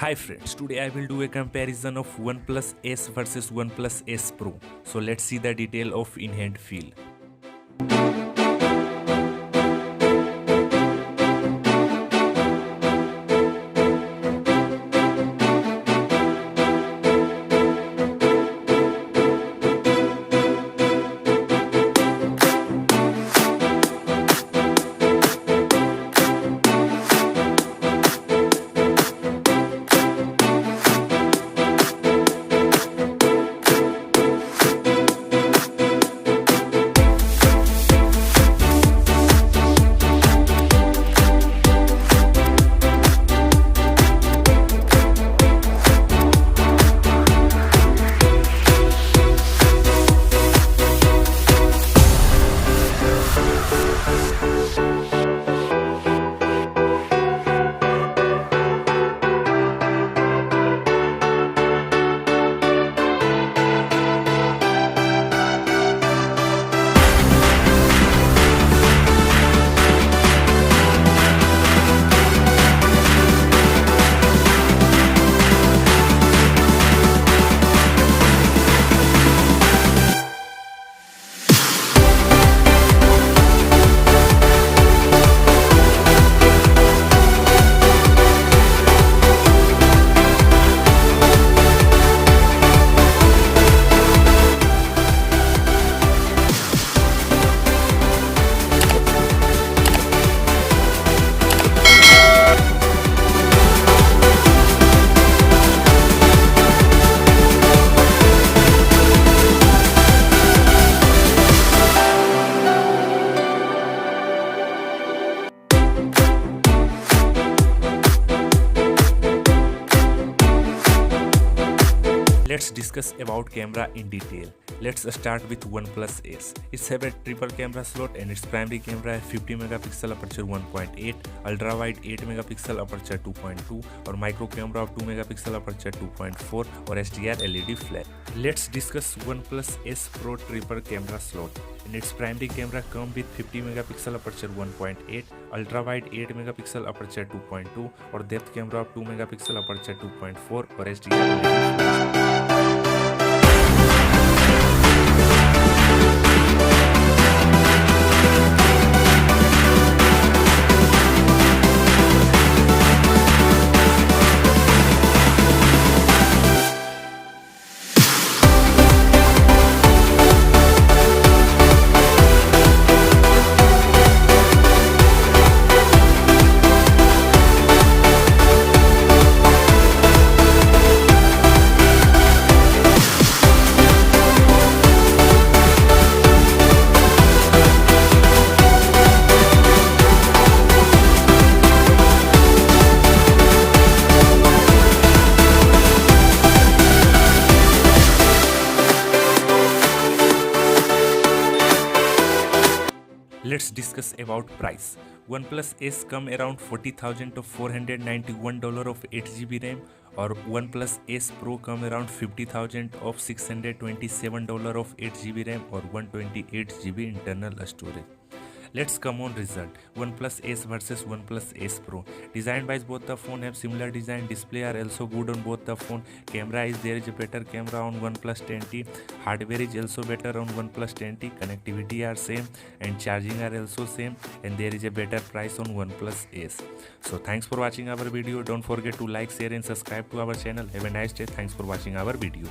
Hi friends, today I will do a comparison of OnePlus S versus OnePlus S Pro. So let's see the detail of in-hand feel. Let's discuss about camera in detail. Let's start with OnePlus S. It's have a triple camera slot and its primary camera है 50 megapixel aperture 1.8, ultra wide 8 megapixel aperture 2.2 और micro camera of 2 megapixel aperture 2.4 और HDR LED flash. Let's discuss OnePlus S Pro triple camera slot. And its primary camera come with 50 megapixel aperture 1.8, ultra wide 8 megapixel aperture 2.2 और depth camera of 2 megapixel aperture 2.4 और HDR LED flash. Let's discuss about price. OnePlus S come around $40,000 to $491 of 8GB RAM और OnePlus S Pro come around $50,000 of $627 of 8GB RAM or 128GB internal storage. Let's come on result. OnePlus S versus OnePlus S Pro. Design wise both the phone have similar design. Display are also good on both the phone. Camera is there is a better camera on OnePlus 10T. Hardware is also better on OnePlus 10T. Connectivity are same and charging are also same and there is a better price on OnePlus S. So thanks for watching our video. Don't forget to like, share and subscribe to our channel. Have a nice day. Thanks for watching our video.